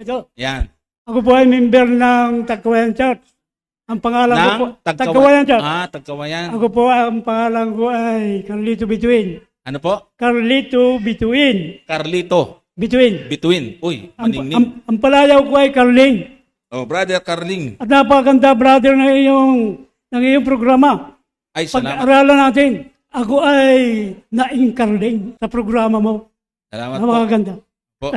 Ito, Yan. ako po ay member ng Tagkawayan Church. Ang pangalan ko po, Tagkawayan Church. Tagkawayan. Ako po, ang pangalan ko ay Carlito Bituin. Ano po? Carlito Bituin. Carlito. Bituin. Bituin. Uy, maningning. Ang palayaw ko ay Carling. Oh, Brother Carling. At napakaganda, brother, ng iyong programa. Ay, salamat. Pag-aralan natin, ako ay naing-Carling sa programa mo. Salamat po. Napakaganda. Po.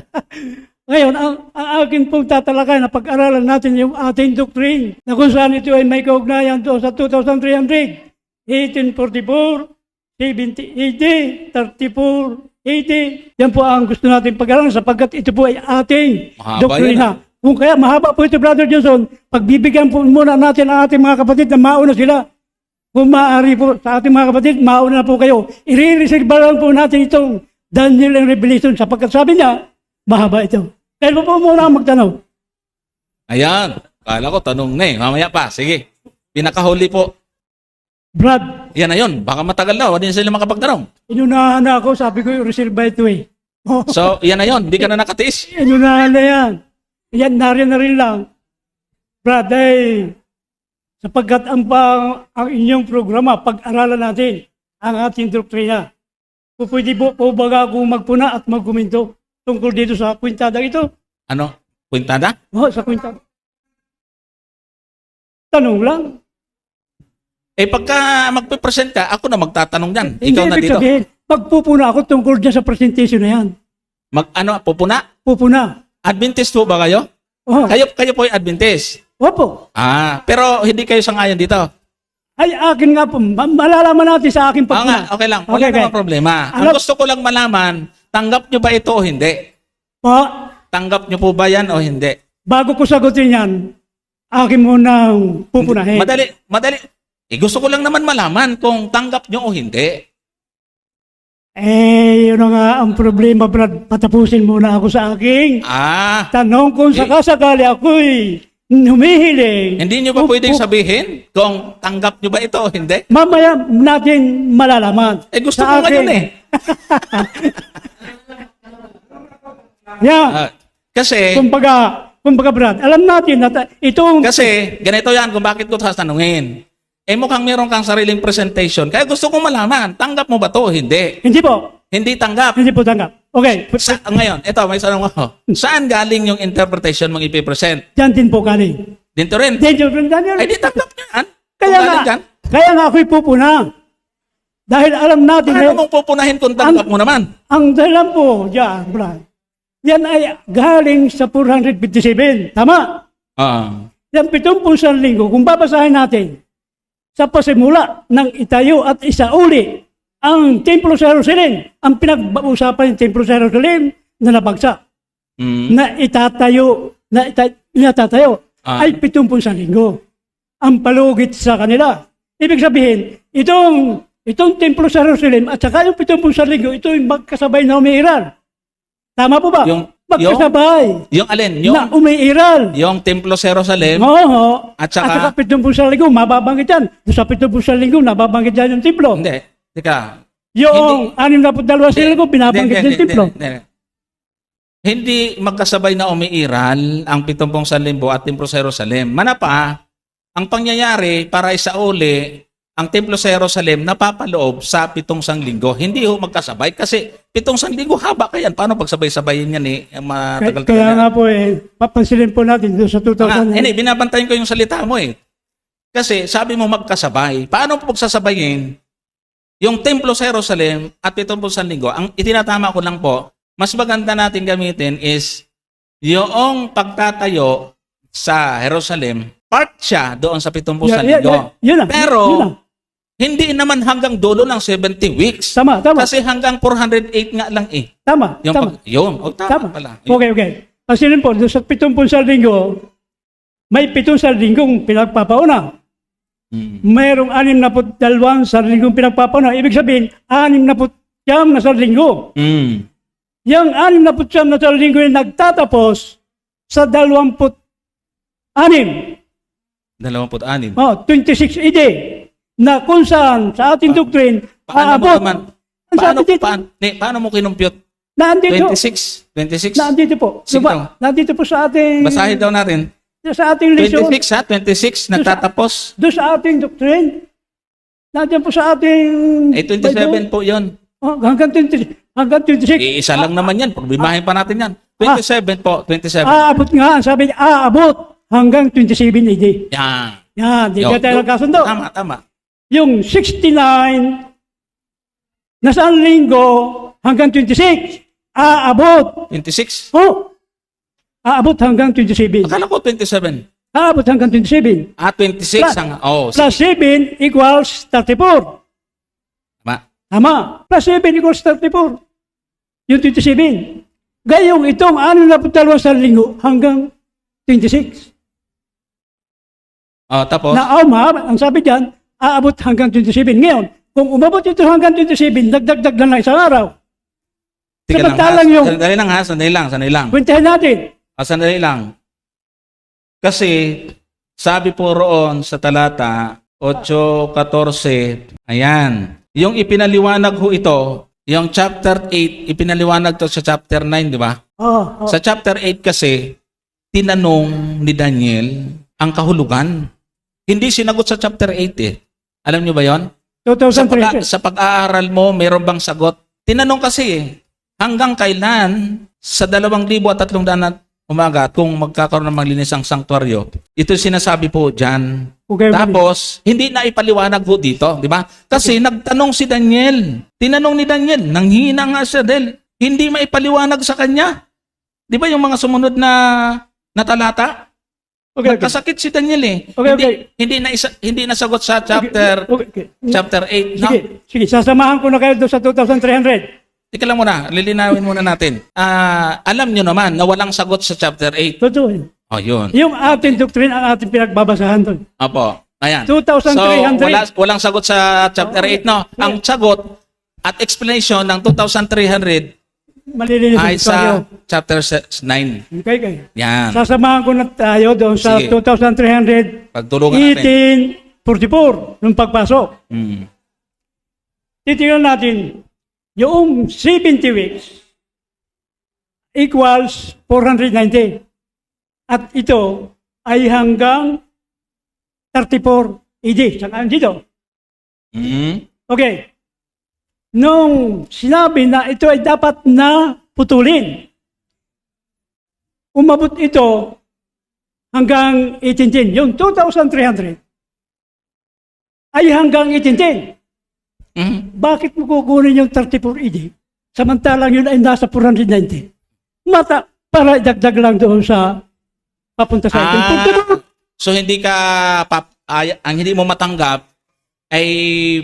Ngayon, ang akin pong tatalakay na pag-aralan natin yung ating doctrine na kung saan ito ay may kaugnayan doon sa 2,300, 1844, 70 AD, 34 AD. Yan po ang gusto natin pag-aralan sapagkat ito po ay ating Mahaba doktrina. yan, Kung kaya mahaba po ito, Brother Johnson, pagbibigyan po muna natin ang ating mga kapatid na mauna sila. Kung maaari po sa ating mga kapatid, mauna na po kayo. I-receive lang po natin itong Daniel and Revelation sapagkat sabi niya, mahaba ito. Kaya po muna ang magtanong. Ayan. Kala ko, tanong na eh. Mamaya pa. Sige. Pinakahuli po. Brad, Yan na yun. Baka matagal na. Hindi na sila makapagtanong. inunahan na ako, sabi ko, receive by ito eh. So, yan na yun. Hindi ka na nakatiis. Inunahan na yan. Yan, na rin lang. Brad, sapagkat ang inyong programa, pag-aralan natin ang ating doktrina. Pwede po baga akong magpuna at magkomento tungkol dito sa kwintada ito. Ano? Puntada? Sa kwintada. Tanong lang. Eh, pagka magpipresent ka, ako na magtatanong yan. Ikaw na ibig dito. sabihin, magpupuna ako tungkol dyan sa presentation na yan. Pupuna? Pupuna. Adventist po ba kayo? Oh. Kayo po ay Adventist. Opo. Pero hindi kayo sangayon dito. Ay, akin nga po. Malalaman natin sa aking Oo nga, pagpuna. okay lang. Wala namang problema. Ang gusto ko lang malaman, tanggap nyo ba ito o hindi? Pa, Tanggap nyo po ba yan o hindi? bago ko sagutin yan, akin munang pupunahin. Madali. Gusto ko lang naman malaman kung tanggap nyo o hindi. Yun na nga ang problema, Brad. Patapusin muna ako sa aking tanong kung sakasakali ako'y humihiling. Hindi nyo ba pwedeng sabihin kung tanggap nyo ba ito o hindi? Mamaya natin malalaman. Gusto Sa ko ngayon eh. Yeah. Kasi, Kumbaga, Brad, alam natin na itong... kasi, ganito yan kung bakit ko tatanungin. Mukhang meron kang sariling presentation. Kaya gusto kong malaman, tanggap mo ba to o hindi? Hindi po. Hindi tanggap. Hindi po tanggap. Okay. Ngayon, ito, may tanong ako. Saan galing yung interpretation mong ipipresent? Diyan din po galing. Dito rin. Daniel. Ay, di tanggap nyo yan. Kaya nga ako'y pupuna. Dahil alam natin... Paano mong pupunahin kung tanggap mo naman? Ang dahilan po, diyan, Brad, yan ay galing sa 457. Tama? Yan 70 linggo. Kung babasahin natin, sa pasimula ng itayo at isauli ang Templo sa Jerusalem, ang pinag-uusapan ng Templo sa Jerusalem na nabagsak, na itatayo ay 70 linggo. Ang palugit sa kanila. Ibig sabihin, itong Templo sa Jerusalem at saka yung 70 linggo, ito yung magkasabay na umiiral. Tama po ba? Magkasabay. Yung alin? Na umiiral. Yung Templo sa Jerusalem? Oo. At saka 70 linggo, mababanggit yan. Sa 70 linggo, nababanggit yan yung templo. Hindi. Teka. Yung 62 linggo, binabanggit yung templo. Hindi magkasabay na umiiral ang 70 at Templo sa Jerusalem. Manapa, ang pangyayari para isauli ang Templo sa Jerusalem napapaloob sa 7 linggo. Hindi ho magkasabay kasi 7 linggo haba ka yan. Paano pagsabay-sabayin yan eh? Matagal Kaya nga po papansinin po natin doon sa 2000. Hindi, binabantayan ko yung salita mo eh. Kasi sabi mo magkasabay. Paano po pagsasabayin yung Templo sa Jerusalem at 7 linggo? Ang itinatama ko lang po, mas maganda natin gamitin is yung pagtatayo sa Jerusalem, part siya doon sa 7 linggo. Pero, hindi naman hanggang dulo ng 70 weeks. Tama. Kasi hanggang 408 nga lang eh. Tama. Tama pala. Okay. Pansinin po, doon sa 70 linggo, may 7 linggong pinagpapauna. Mayroong 62 linggong pinagpapauna. Ibig sabihin, 69 na linggo. Yung 69 na linggo yung nagtatapos sa 26. 26. 26 AD. Na kung saan sa ating doctrine, Paano mo aabot. naman? Paano mo kinumpute? Nandito. 26. 26. Nandito po. Sige daw. Nandito po sa ating... Basahin daw natin. Sa ating lesson. 26 ha? 26, nagtatapos. Doon sa ating doctrine. Nandiyan po sa ating... Eh, 27 po yun. Oh, hanggang 26. Iisa lang naman yan. Problemahin pa natin yan. 27 po, 27. Aabot nga. Sabi niya, aabot hanggang 27 AD. Yan. Yan, di ka tayo nagkasundo. Tama. Yung 69 na saan linggo hanggang 26, aabot. 26. Oh, aabot hanggang 27. Akala ko 27. Aabot hanggang 27. 26 ang... Oh, Plus 7 equals 34. tama. Tama. Plus 7 equals 34. Yung 27. Gayong itong 62 sa linggo hanggang 26. Oh, tapos? Na ang sabi diyan, aabot hanggang 27. Ngayon, kung umabot ito hanggang 27, nagdagdag na lang isang araw. Tika lang, Samantalang yung... Sandali lang ha, sandali lang. Kwentahin natin. Sandali lang. Kasi, sabi po roon sa talata 8:14, ayan, yung ipinaliwanag ho ito, yung chapter 8, ipinaliwanag to sa chapter 9, di ba? Oh. Sa chapter 8 kasi, tinanong ni Daniel ang kahulugan. Hindi sinagot sa chapter 8 eh. Alam niyo ba yon? 2003. Sa pag-aaral mo, meron bang sagot? Tinanong kasi eh, hanggang kailan sa 2,300 umaga kung magkakaroon ng maglinis ang sanktuaryo. Ito sinasabi po dyan. Okay, Tapos, hindi na ipaliwanag po dito, di ba? Kasi nagtanong si Daniel. Tinanong ni Daniel, nanghina nga siya dahil hindi maipaliwanag sa kanya. Di ba yung mga sumunod na talata? okay. Nagkasakit si Daniel eh. Okay. Hindi nasagot sa chapter chapter 8. No? Sige, sasamahan ko na kayo doon sa 2,300. Ika lang muna, lilinawin muna natin. Alam nyo naman na walang sagot sa chapter 8. Totoo yun. Oh, yun. Yung ating doctrine ang ating pinagbabasahan doon. Opo. Ayan. 2,300. So, walang sagot sa chapter 8, no? Ang sagot at explanation ng 2,300 Malilinis ay tayo. sa chapter 9. Okay. Yan. Sasamahan ko na tayo doon sa Sige. 2,300. Pagtulungan natin. 1844 nung pagpasok. Titingnan natin yung 70 weeks equals 490. At ito ay hanggang 34 AD. Saan dito? Okay. Nung sinabi na ito ay dapat na putulin, umabot ito hanggang 1810. Yung 2,300 ay hanggang 1810. Bakit mo kukunin yung 34 AD? Samantalang yun ay nasa 490. Para idagdag lang doon sa papunta sa atin. So hindi ka ang hindi mo matanggap ay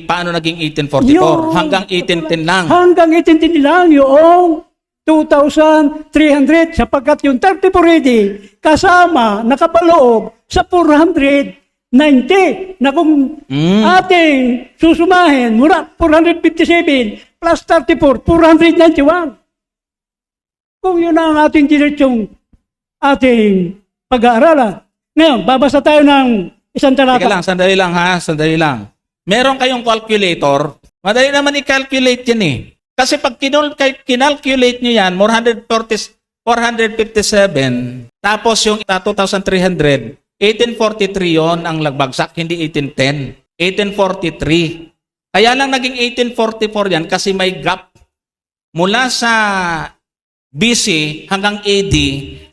paano naging 1844 hanggang 1810 lang. Hanggang 1810 lang yung 2,300 sapagkat yung 34 AD kasama nakapaloob sa 490 na kung ating susumahin mula 457 plus 34, 491. Kung yun ang ating diretsong ating pag-aaralan. Ngayon, babasa tayo ng isang talata. Teka lang, sandali lang ha, sandali lang. Meron kayong calculator, madali naman i-calculate yan eh. Kasi pag kinalculate nyo yan, 457, tapos yung 2,300, 1843 yon ang lagbagsak, hindi 1810. 1843. Kaya lang naging 1844 yan kasi may gap. Mula sa BC hanggang AD,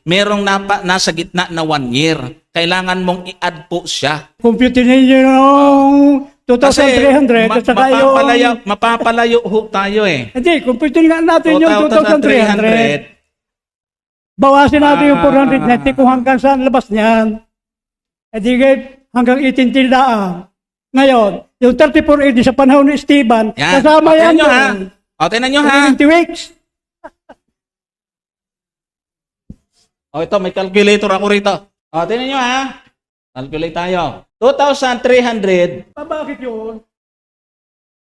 merong nasa gitna na 1 year. Kailangan mong i-add po siya. Computer ninyo yung 2,300 at saka mapapalayo ho tayo eh. Hindi, computer nga natin yung 2,300. Bawasin natin yung 490 kung hanggang saan labas niyan. E di hanggang 18 lang. Ngayon, yung 34 AD sa panahon ni Esteban, kasama yan doon. O, tinan nyo ha. 20 weeks. O, ito, may calculator ako rito. O, tinan nyo ha. Calculate tayo. 2,300. Bakit yun?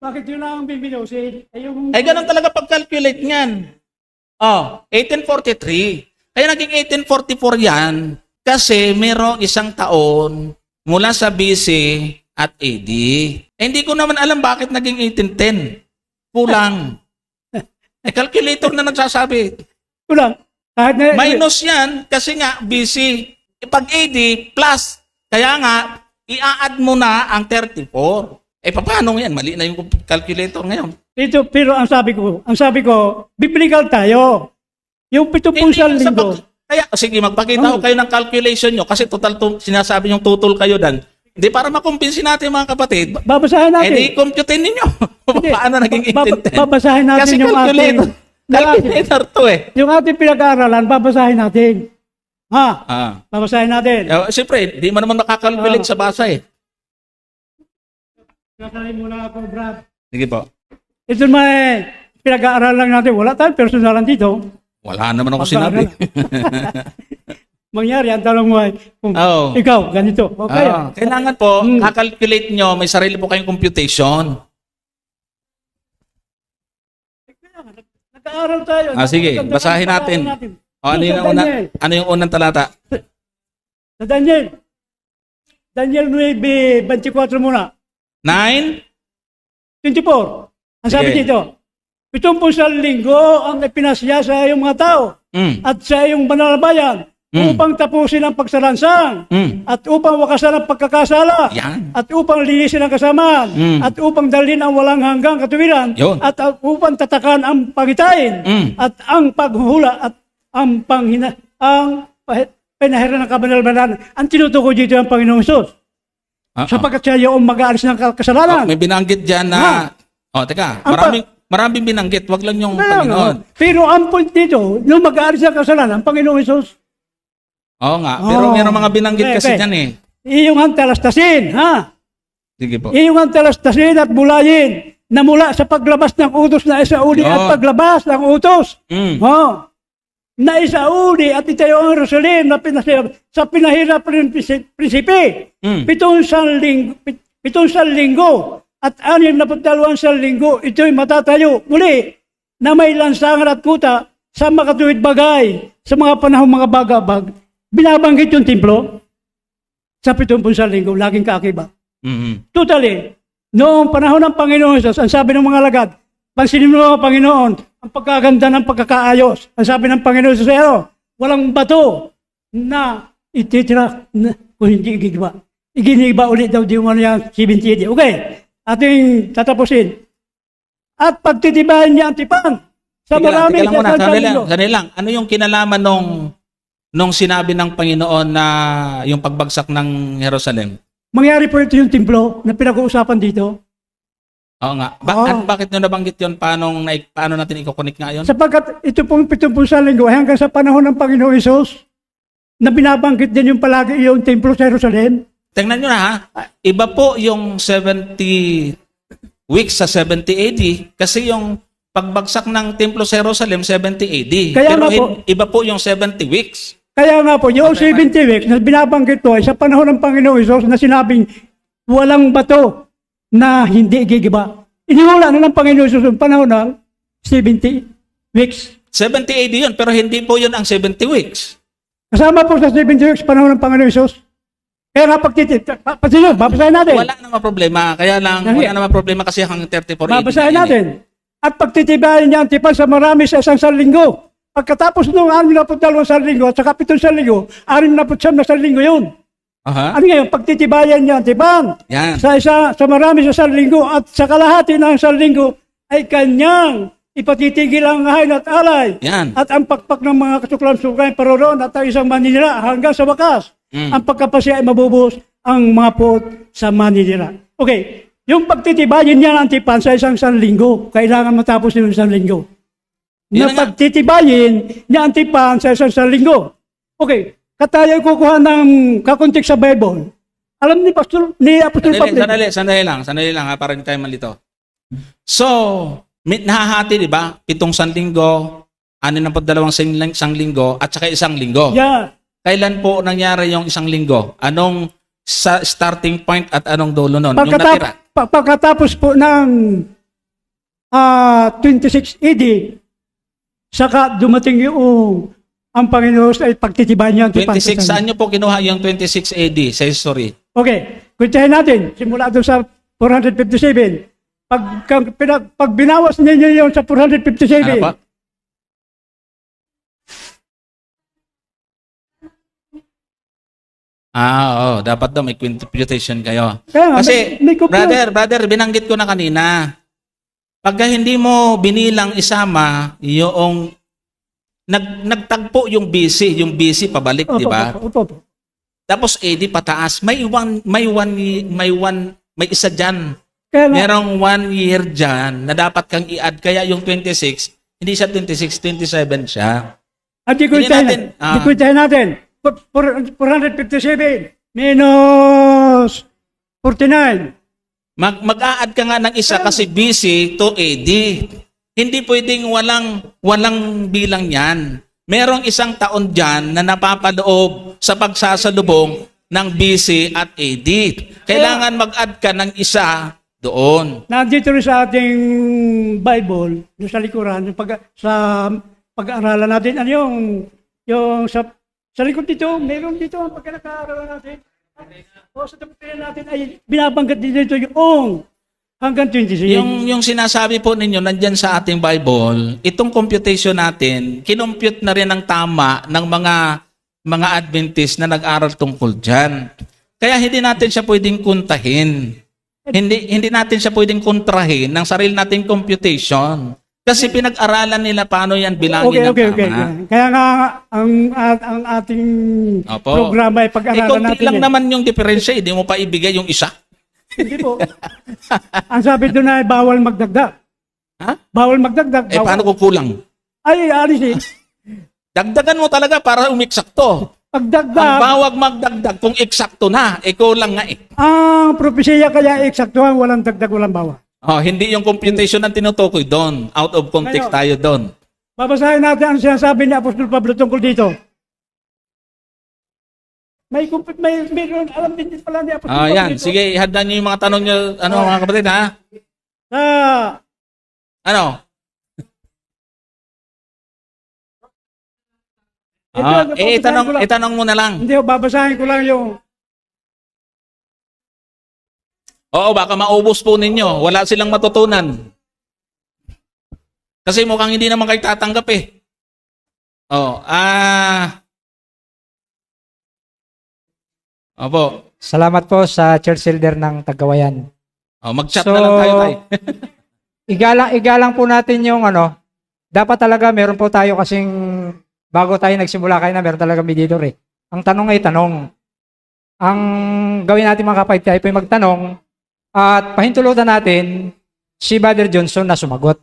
Bakit yun ang bibinusin? Ay, ganun talaga pag-calculate niyan. O, 1843. Kaya naging 1844 yan kasi merong isang taon mula sa BC at AD. Hindi ko naman alam bakit naging 1810. Kulang. calculator na nagsasabi. Wala. Kahit na, Minus yan kasi nga BC. Pag AD plus, kaya nga, i-add mo na ang 34. Paano yan? Mali na yung calculator ngayon. ito, pero ang sabi ko, biblical tayo. Yung 7 Hindi sa sa linggo. Kaya, sige, magpakita ko kayo ng calculation nyo kasi total sinasabi yung tutol kayo dan. Hindi, para makumpinsin natin mga kapatid. Babasahin natin. I-computein ninyo. Paano naging 1810? Babasahin natin Kasi yung calculator. ating... Calculator to Yung ating pinag-aaralan, babasahin natin. Ha? Babasahin natin. Siyempre, di mo naman makakalculate sa basa eh. Babasahin muna ako, Brad. Sige po. Ito may pinag-aaralan natin. Wala tayong personalan dito. Wala naman ako sinabi. Mangyari, ang tanong mo ay, kung Oo. ikaw, ganito. Okay. Kailangan po, kakalculate nyo, may sarili po kayong computation. Nag-aaral tayo. Sige, basahin natin. Ano yung unang talata? Sa Daniel 9:24 muna. 9? 24. Ang sabi Sige. dito, 70 linggo ang ipinasya sa iyong mga tao at sa iyong banal na bayan upang tapusin ang pagsalansang at upang wakasan ang pagkakasala Yan. at upang linisin ang kasamaan at upang dalhin ang walang hanggang katuwiran Yun. at upang tatakan ang pangitain at ang paghuhula at ang pinahiran ng kabanal-banal. Ang tinutukoy dito ang Panginoong Hesus. Sapagkat siya yung mag-aalis ng kasalanan. May binanggit dyan na... teka. Maraming binanggit. Wag lang yung Panginoon. Pero ang point dito, nung mag-aalis ng kasalanan, ang Panginoong Hesus, Oo nga. Pero mayroong mga binanggit kasi dyan eh. iyong ang talastasin, ha? Sige po. Iyong ang talastasin at bulayin na mula sa paglabas ng utos na isauli at paglabas ng utos. Na isauli at itayo ang Jerusalem na sa pinahirap ng prinsipe. 7 linggo at 62 linggo ito'y matatayo muli na may lansangan at kuta sa makatuwid bagay sa mga panahong mga bagabag. Binabanggit yung templo sa 7 linggo, laging kaakibat. Totally, noong panahon ng Panginoon Jesus, ang sabi ng mga lagad, pansinin mo mga Panginoon, ang pagkaganda ng pagkakaayos. Ang sabi ng Panginoon Jesus, walang bato na ititira kung hindi igigiba. Iginiba ulit daw di mo yan 70 AD. Okay, ating tatapusin. At pagtitibayan niya ang tipan sa marami sa Sandali lang. Ano yung kinalaman nung sinabi ng Panginoon na yung pagbagsak ng Jerusalem? Mangyari po ito yung templo na pinag-uusapan dito. Oo nga. Bakit nyo nabanggit yun? Paano natin i-connect nga yun? Sapagkat ito pong 70 linggo ay hanggang sa panahon ng Panginoong Hesus na binabanggit din yung palagi yung templo sa Jerusalem. Tingnan nyo na ha. Iba po yung 70 weeks sa 70 AD kasi yung pagbagsak ng templo sa Jerusalem 70 AD. Kaya Pero nga po, iba po yung 70 weeks. Kaya nga po, yung 70 weeks na binabanggit po ay sa panahon ng Panginoong Hesus na sinabing walang bato na hindi gigiba. Iniwala na ng Panginoon Hesus yung panahon ng 70 weeks. 70 AD yun, pero hindi po yun ang 70 weeks. Kasama po sa 70 weeks panahon ng Panginoon Hesus. Kaya nga babasahin natin. Wala namang problema. Kaya lang, wala namang problema kasi hanggang 34 AD. Babasahin natin. At pagtitibayan niya ang tipan sa marami sa 1 linggo. Pagkatapos ng 62 linggo at saka 7 linggo, 69 linggo yun. Ano ngayon? Pagtitibayan niya ang tipan sa marami sa 1 linggo at sa kalahati ng 1 linggo ay kanyang ipatitigil ang hain at alay. At ang pakpak ng mga kasuklan-suklan paroroon at ang isang maninira hanggang sa wakas. Ang pagkapasya ay mabubuhos ang mga puot sa maninira. Okay, yung pagtitibayin niya ang tipan sa 1 linggo, kailangan matapos yung 1 linggo. Na pagtitibayin niya ang tipan sa 1 linggo. Okay, tayo kukuha ng kakontek sa Bible. Alam ni Apostol Pablo. Sandali lang ha, para hindi tayo malito. So, nahahati, di ba? 7 linggo, 62 linggo, at saka 1 linggo. Yeah. Kailan po nangyari yung 1 linggo? Anong starting point at anong dulo nun? Pagkatapos po ng 26 AD, saka dumating yung ang Panginoon ay pagtitibayan niya. 26, saan nyo po kinuha yung 26 AD sa history? Okay, kuntahin natin. Simula doon sa 457. pag binawas ninyo yun sa 457, Ano po? Oo, dapat daw may computation kayo. Kaya nga, Kasi, may compute. brother, binanggit ko na kanina, pagka hindi mo binilang isama, yung nagtagpo yung BC pabalik, di ba? Opo. Tapos AD pataas, may isa diyan. Kaya nga, Merong 1 year diyan na dapat kang i-add, kaya yung 26, hindi siya 26, 27 siya. di ko Hindi itahin natin. 457 minus 49. Mag-a-add ka nga ng isa kasi BC to AD. Hindi pwedeng walang bilang yan. Merong isang taon dyan na napapaloob sa pagsasalubong ng BC at AD. Kailangan mag-add ka ng isa doon. Nandito rin sa ating Bible, yung sa likuran, sa pag-aaralan natin, ano yung sa likod dito, meron dito ang pagkakaralan natin. O sa doktrina natin ay binabanggit dito yung hanggang 26. Yung sinasabi po ninyo nandyan sa ating Bible, itong computation natin, kinompute na rin ng tama ng mga Adventist na nag-aral tungkol dyan. Kaya hindi natin siya pwedeng kuntahin. Hindi natin siya pwedeng kontrahin ng sarili nating computation. Kasi pinag-aralan nila paano yan bilangin ng Okay. tama. Kaya nga ang ating Opo. programa ay pag-aralan konti natin. lang naman yung diferensya, hindi mo pa ibigay yung isa. Hindi po. Ang sabi doon ay bawal magdagdag. Ha? Bawal magdagdag. Paano kung kulang? Ay, alisin. Dagdagan mo talaga para umiksakto. Ang Pagdagdag, bawag magdagdag kung eksakto na, kulang nga eh. ang propesya kaya eksaktuhan, walang dagdag, walang bawal. Hindi yung computation ang tinutukoy doon. Out of context tayo doon. Babasahin natin ang sinasabi ni Apostol Pablo tungkol dito. Mayroon, alam din pala ni Apostol Pablo Yan. dito. Sige, ihanda niyo yung mga tanong niyo, mga kapatid, ha? Ano? Itanong mo na lang. Hindi, babasahin ko lang yung Oo, baka maubos po ninyo. Wala silang matutunan. Kasi mukhang hindi naman kayo tatanggap eh. Opo. Salamat po sa Church Elder ng Tagawayan. Mag-chat na lang tayo, tay. Igalang po natin yung dapat talaga meron po tayo kasing bago tayo nagsimula kayo na meron talaga mediator eh. Ang tanong ay tanong. Ang gawin natin mga kapatid tayo po ay magtanong at pahintulutan natin si Brother Johnson na sumagot.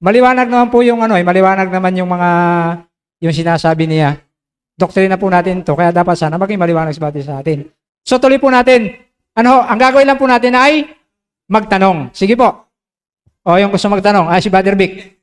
Maliwanag naman po yung maliwanag naman yung sinasabi niya. Doktrina po natin to, kaya dapat sana maging maliwanag sa atin. So tuloy po natin. Ang gagawin lang po natin ay magtanong. Sige po. Yung gusto magtanong, si Brother Vic.